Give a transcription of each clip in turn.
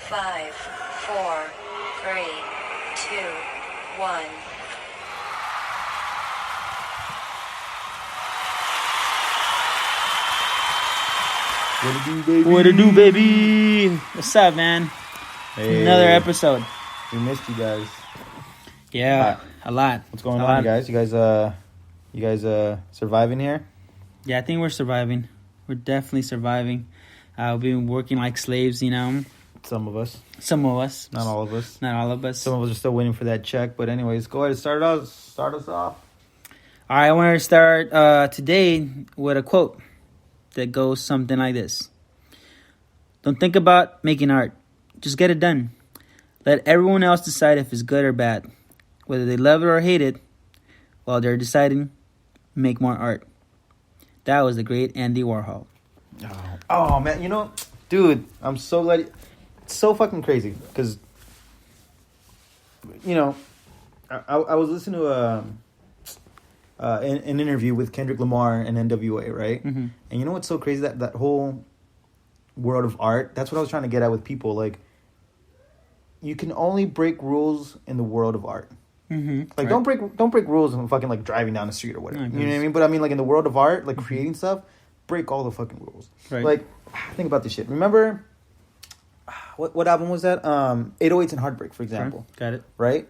5, 4, 3, 2, 1. What it do, baby? What it do, baby? What's up, man? Hey, Another episode. We missed you guys. Yeah, a lot. What's going on, you guys? You guys surviving here? Yeah, I think we're surviving. We're definitely surviving. We've been working like slaves, you know. Some of us. Some of us. Not all of us. Not all of us. Some of us are still waiting for that check. But anyways, go ahead and start us off. All right, I want to start today with a quote that goes something like this. Don't think about making art. Just get it done. Let everyone else decide if it's good or bad. Whether they love it or hate it, while they're deciding, make more art. That was the great Andy Warhol. Oh man, you know, dude, I'm so glad. It's so fucking crazy because, you know, I was listening to an interview with Kendrick Lamar and NWA, right? Mm-hmm. And you know what's so crazy? That whole world of art. That's what I was trying to get at with people. Like, you can only break rules in the world of art. Mm-hmm. Like, Right. don't break rules in fucking like driving down the street or whatever. No, You know what I mean? But I mean, like in the world of art, like creating stuff, break all the fucking rules. Right. Like, think about this shit. Remember, what album was that? 808s and Heartbreak, for example. Got it. Right?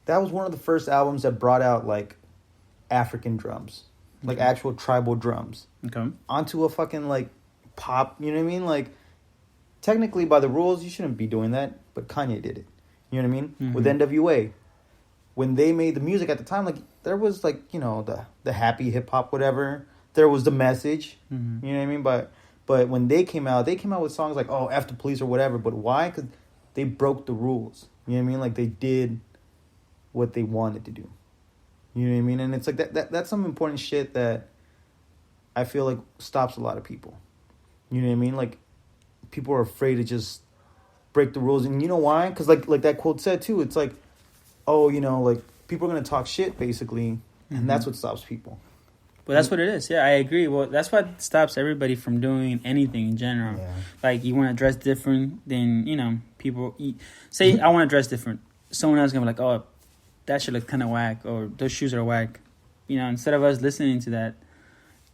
That was one of the first albums that brought out like African drums, like actual tribal drums, Okay. onto a fucking like pop. You know what I mean? Like, technically by the rules, you shouldn't be doing that, but Kanye did it. You know what I mean? Mm-hmm. With NWA, when they made the music at the time, like there was like, you know, the happy hip hop, whatever. There was the message. Mm-hmm. You know what I mean? But when they came out with songs like, oh, F the police or whatever. But why? Because they broke the rules. You know what I mean? Like, they did what they wanted to do. You know what I mean? And it's like that's some important shit that I feel like stops a lot of people. You know what I mean? Like, people are afraid to just break the rules. And you know why? Because like that quote said too, it's like, oh, you know, like, people are going to talk shit, basically. And that's what stops people. Well, that's what it is. Yeah, I agree. Well, that's what stops everybody from doing anything in general. Yeah. Like, you want to dress different than, you know, people say, I want to dress different. Someone else is going to be like, oh, that shit looks kind of whack, or those shoes are whack. You know, instead of us listening to that,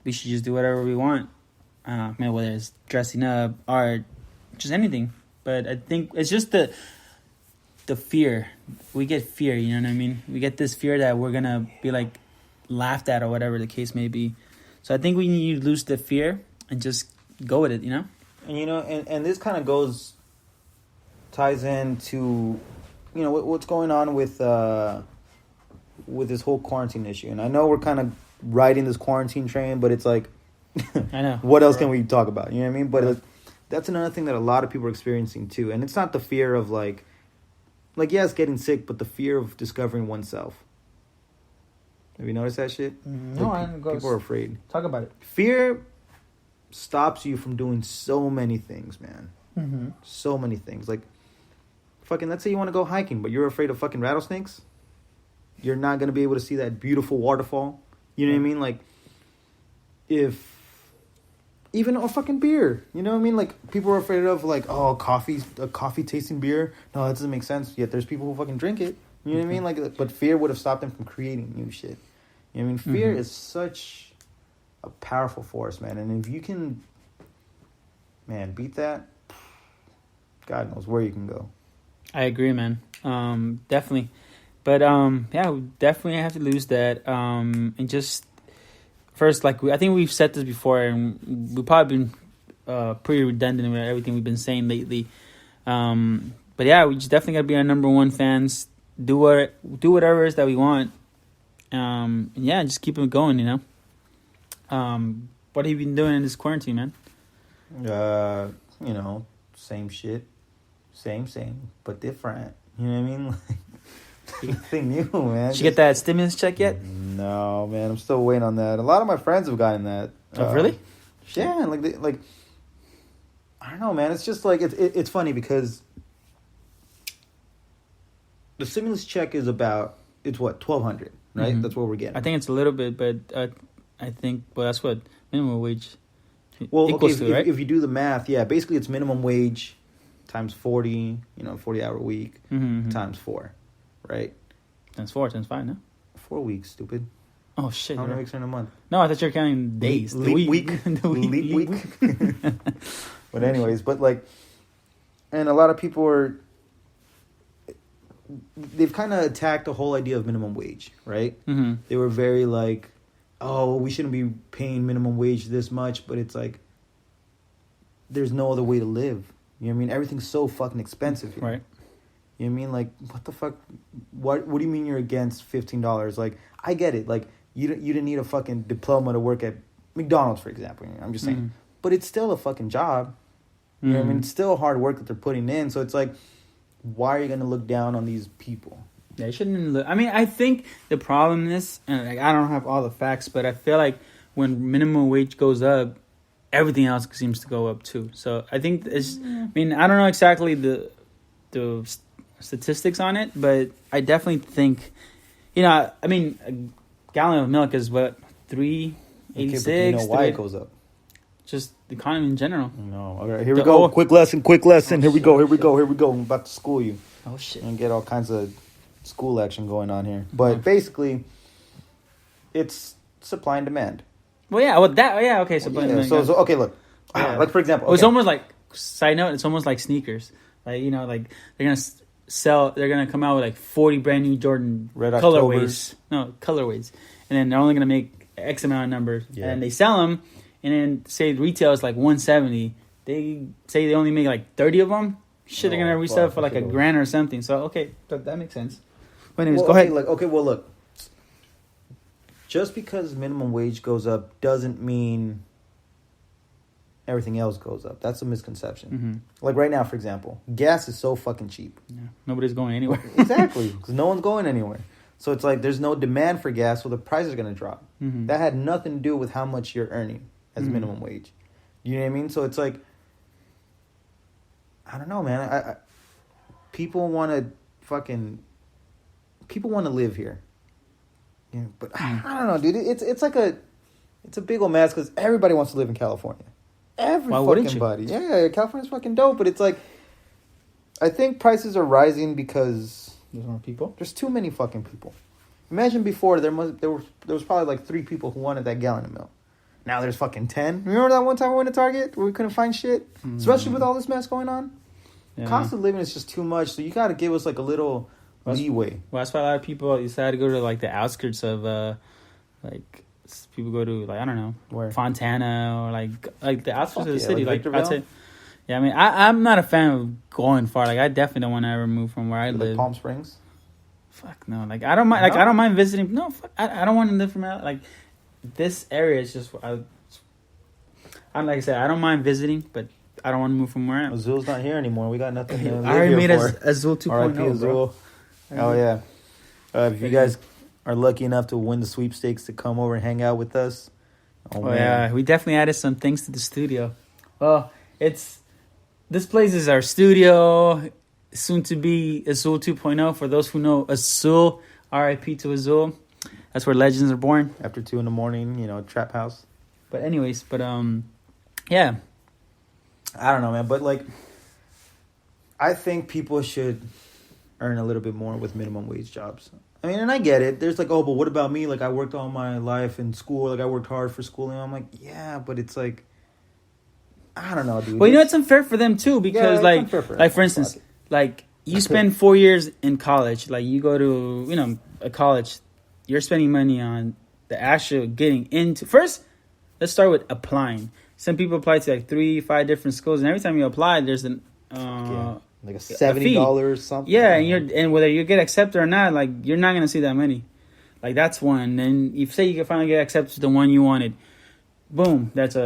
we should just do whatever we want. Whether it's dressing up, art, just anything. But I think it's just the fear. We get fear, you know what I mean? We get this fear that we're going to be like laughed at or whatever the case may be. So I think we need to lose the fear and just go with it, you know? And, you know, and this kind of ties into, you know, what's going on with this whole quarantine issue. And I know we're kind of riding this quarantine train, but it's like, I know. what else can we talk about? You know what I mean? But that's another thing that a lot of people are experiencing too. And it's not the fear of like, yes, getting sick, but the fear of discovering oneself. Have you noticed that shit? No, I don't go. People are afraid. Talk about it. Fear stops you from doing so many things, man. Mm-hmm. So many things. Like, fucking, let's say you want to go hiking, but you're afraid of fucking rattlesnakes. You're not going to be able to see that beautiful waterfall. You know what I mean? Like, even a fucking beer. You know what I mean? Like, people are afraid of, like, oh, a coffee tasting beer. No, that doesn't make sense. Yet there's people who fucking drink it. You know what I mean? Like, but fear would have stopped them from creating new shit. You know what I mean? Fear is such a powerful force, man. And if you can, man, beat that, God knows where you can go. I agree, man. Definitely. But, yeah, we definitely have to lose that. And just, first, like, I think we've said this before, and we've probably been pretty redundant with everything we've been saying lately. But, yeah, we just definitely got to be our number one fans. Do whatever it is that we want. And yeah, just keep it going, you know. What have you been doing in this quarantine, man? You know, same shit. Same, but different. You know what I mean? Like, nothing new, man. Did you get that stimulus check yet? No, man. I'm still waiting on that. A lot of my friends have gotten that. Oh, really? Yeah, like I don't know, man. It's just like it's funny because the stimulus check is about what, $1,200, right? Mm-hmm. That's what we're getting. I think it's a little bit, but I think that's what minimum wage well, equals okay, to, right? If you do the math, yeah, basically it's minimum wage times 40, 40-hour week, Mm-hmm. times 4, right? Times 4, times 5, no? 4 weeks, stupid. Oh, shit. How many you're- weeks are in a month? No, I thought you were counting days. The Leap week. The Leap week. But anyways, but like, and a lot of people they've kind of attacked the whole idea of minimum wage, right? Mm-hmm. They were very like, oh, we shouldn't be paying minimum wage this much, but it's like, there's no other way to live. You know what I mean? Everything's so fucking expensive here. Right. You know what I mean? Like, what the fuck? What do you mean you're against $15? Like, I get it. Like, you didn't need a fucking diploma to work at McDonald's, for example. I'm just saying. Mm-hmm. But it's still a fucking job. You know what I mean? It's still hard work that they're putting in. So it's like, why are you going to look down on these people? Yeah, you shouldn't look. I mean, I think the problem is, and like, I don't have all the facts, but I feel like when minimum wage goes up, everything else seems to go up too. So I think it's. I mean, I don't know exactly the statistics on it, but I definitely think, I mean, a gallon of milk is what, $3.86. Okay, but you know why it goes up? Just the economy in general. No. All right, here we go. Quick lesson. Here we go. I'm about to school you. Oh shit. And get all kinds of school action going on here. But basically, it's supply and demand. Well, yeah. Well, that. Yeah. Okay. So, So okay, look. Yeah. Like for example, It's almost like, side note, it's almost like sneakers. Like, like they're gonna come out with like 40 brand new Jordan Red colorways. No, colorways. And then they're only gonna make X amount of numbers. Yeah. And they sell them, and then say retail is like 170. They say they only make like 30 of them. Shit, they're gonna resell for like $1,000 or something. So okay, that makes sense. But anyways, go ahead. Look. Just because minimum wage goes up doesn't mean everything else goes up. That's a misconception. Mm-hmm. Like right now, for example, gas is so fucking cheap. Yeah, nobody's going anywhere. Exactly, because no one's going anywhere. So it's like there's no demand for gas, so the price is going to drop. Mm-hmm. That had nothing to do with how much you're earning as minimum wage. You know what I mean? So it's like, I don't know, man. I people want to live here. Yeah, but I don't know, dude. It's a big old mess because everybody wants to live in California. Why wouldn't you? Everybody. Yeah, California's fucking dope, but it's like, I think prices are rising because There's more people. there's too many fucking people. Imagine before there was probably like 3 people who wanted that gallon of milk. Now there's fucking 10. Remember that one time we went to Target where we couldn't find shit, especially with all this mess going on. Yeah. Cost of living is just too much, so you got to give us like a little leeway. Well, that's why a lot of people decide to go to like the outskirts of people go to like, I don't know, Where? Fontana or like the outskirts of the yeah, city. like Like I'd Victorville? say, yeah. I mean, I'm not a fan of going far. Like I definitely don't want to ever move from where I Like live. Palm Springs. Fuck no. Like I don't mind. Like No? I don't mind visiting. No, fuck, I don't want to live from like this area. Is just I'm like I said, I don't mind visiting, but I don't want to move from where I'm. Azul's not here anymore. We got nothing to live I already here made for. Azul 2.0, R.I.P. bro. Azul. Oh yeah. If you guys are lucky enough to win the sweepstakes to come over and hang out with us. Oh yeah, we definitely added some things to the studio. Well, this place is our studio, soon to be Azul 2.0. For those who know Azul, R.I.P. to Azul. That's where legends are born. After 2 a.m, trap house. But anyways, yeah. I don't know, man, but like, I think people should earn a little bit more with minimum wage jobs. I mean, and I get it. There's like, oh, but what about me? Like, I worked all my life in school. Like, I worked hard for schooling. I'm like, yeah, but it's like, I don't know, dude. Well, it's unfair for them too because, Yeah, it's unfair for like for them. instance, Fuck it. like you spend 4 years in college. Like you go to a college, you're spending money on the actual getting into. First, let's start with applying. Some people apply to like 3-5 different schools, and every time you apply, there's like a $70 or something. Yeah, and whether you get accepted or not, like you're not gonna see that money. Like that's one. And if say you can finally get accepted to the one you wanted, boom, that's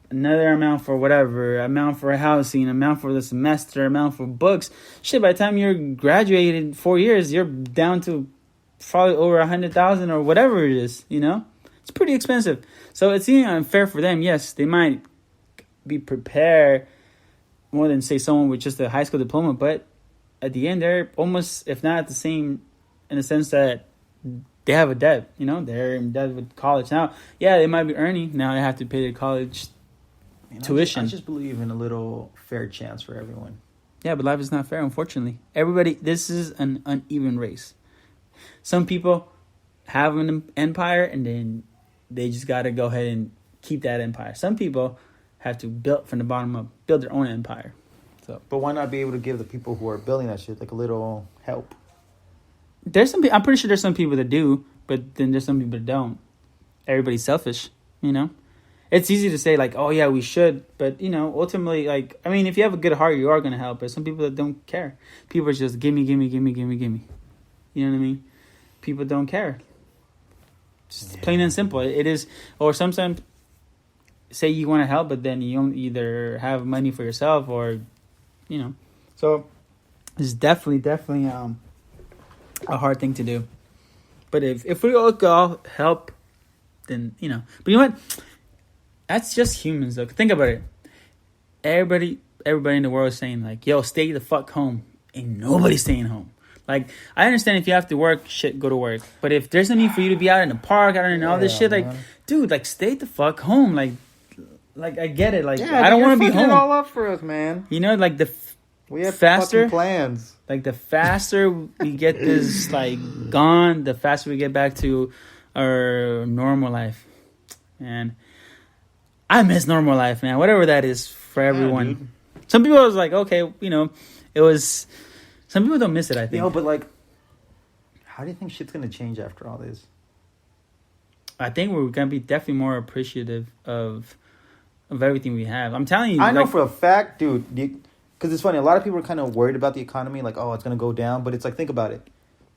another amount for whatever, amount for housing, amount for the semester, amount for books. Shit, by the time you're graduated 4 years, you're down to probably over 100,000 or whatever it is. It's pretty expensive. So it's unfair for them. Yes, they might be prepared more than say someone with just a high school diploma, but at the end they're almost, if not the same, in the sense that they have a debt. They're in debt with college now. Yeah, they might be earning now. They have to pay their college tuition. I just believe in a little fair chance for everyone. Yeah, but life is not fair, unfortunately. This is an uneven race. Some people have an empire and then they just got to go ahead and keep that empire. Some people have to build from the bottom up, build their own empire. So, But why not be able to give the people who are building that shit like a little help? I'm pretty sure there's some people that do, but then there's some people that don't. Everybody's selfish, you know? It's easy to say, like, oh, yeah, we should. But, you know, ultimately, like, I mean, if you have a good heart, you are going to help. But some people that don't care. People are just, gimme, gimme, gimme, gimme, gimme. You know what I mean? People don't care. Just plain and simple. It is. Or sometimes, say you want to help, but then you don't either have money for yourself or, you know. So, it's definitely a hard thing to do. But if we all help, then, you know. But you know what? That's just humans, though. Think about it. Everybody in the world is saying, like, yo, stay the fuck home. Ain't nobody staying home. Like, I understand if you have to work, shit, go to work. But if there's a need for you to be out in the park, out and all this shit, like, dude, like, stay the fuck home. Like I get it. Like, I don't want to be home. It all up for us, man. You know, like, we have faster fucking plans. Like, the faster we get this, like, gone, the faster we get back to our normal life. And I miss normal life, man. Whatever that is for everyone. Yeah, some people was like, okay, you know, it was. Some people don't miss it, I think. But like, how do you think shit's gonna change after all this? I think we're gonna be definitely more appreciative of everything we have. I'm telling you, I know for a fact, dude. Because it's funny, a lot of people are kind of worried about the economy, like, oh, it's gonna go down. But it's like, think about it.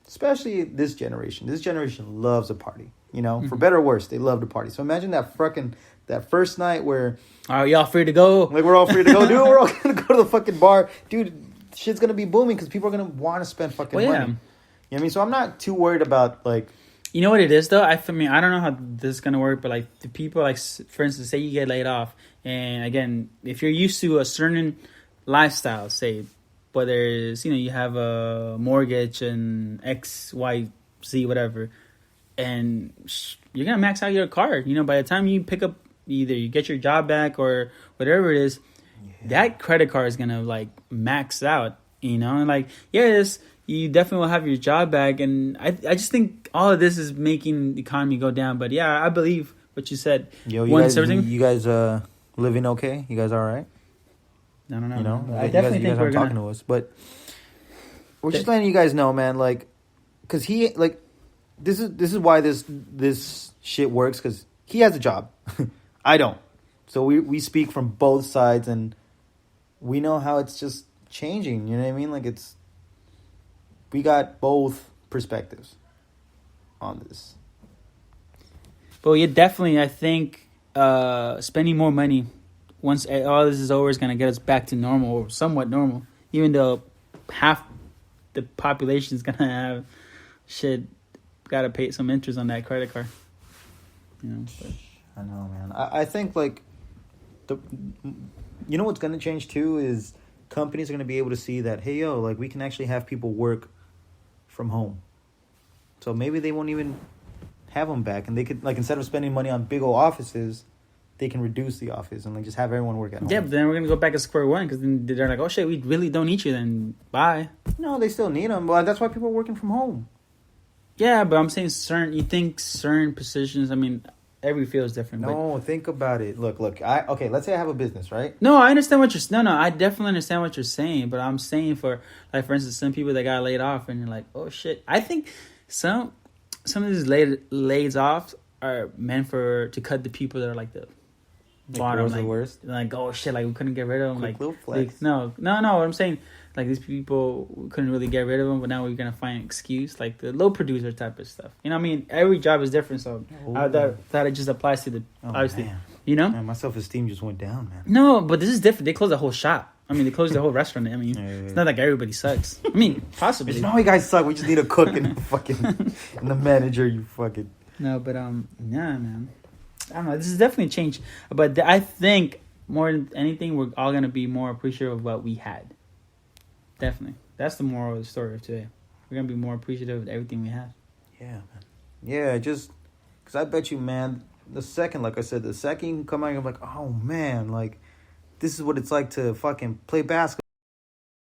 Especially this generation. This generation loves a party. You know, for better or worse, they love to party. So imagine that first night where, are y'all free to go? Like, we're all free to go, dude. We're all gonna go to the fucking bar, dude. Shit's gonna be booming because people are gonna want to spend fucking money. You know what I mean? So I'm not too worried about, like. You know what it is though? I mean, I don't know how this is gonna work, but like the people, like, for instance, say you get laid off, and again, if you're used to a certain lifestyle, say whether it's, you know, you have a mortgage and X, Y, Z, whatever, and you're gonna max out your card. You know, by the time you pick up, either you get your job back or whatever it is. That credit card is gonna, like, max out, you know, and like, yes, you definitely will have your job back, and I just think all of this is making the economy go down. But yeah, I believe what you said. Yo, you guys living okay? You guys all right? I don't know. You know, I definitely think we're talking to us, but we're just letting you guys know, man. Like, because this is why this shit works, because he has a job, I don't. So we speak from both sides, and we know how it's just changing. You know what I mean? Like, we got both perspectives on this. But yeah, definitely, I think spending more money once all this is over is going to get us back to normal, or somewhat normal. Even though half the population is going to have got to pay some interest on that credit card. You know, but. I know, man. I think, like, you know what's going to change too is companies are going to be able to see that, hey, yo, like, we can actually have people work from home. So maybe they won't even have them back, and they could, like, instead of spending money on big old offices, they can reduce the office and, like, just have everyone work at home. Yeah, but then we're going to go back to square one, because then they're like, oh shit, we really don't need you, then bye. No, they still need them, but that's why people are working from home. Yeah, but I'm saying certain positions, I mean, every field is different. No, think about it. Look. Let's say I have a business, right? No, I understand what you're. No, I definitely understand what you're saying. But I'm saying for instance, some people that got laid off, and you're like, oh shit. I think some of these laid off are meant to cut the people that are like the bottom, like, the worst. Like, oh shit, like we couldn't get rid of them. Quick little flex. No. What I'm saying, like, these people, we couldn't really get rid of them, but now we're gonna find an excuse, like the low producer type of stuff. You know what I mean? Every job is different, so that it just applies to the obviously. Man. You know? Man, my self-esteem just went down, man. No, but this is different. They closed the whole shop. I mean, they closed the whole restaurant. I mean, it's not like everybody sucks. I mean, possibly. No, you guys suck. We just need a cook and and the manager. You fucking. No, but yeah, man. I don't know. This is definitely a change, but I think more than anything, we're all gonna be more appreciative of what we had. Definitely. That's the moral of the story of today. We're going to be more appreciative of everything we have. Yeah, man. Yeah, just... Because I bet you, man, the second you come out, you're like, oh, man, like, this is what it's like to fucking play basketball.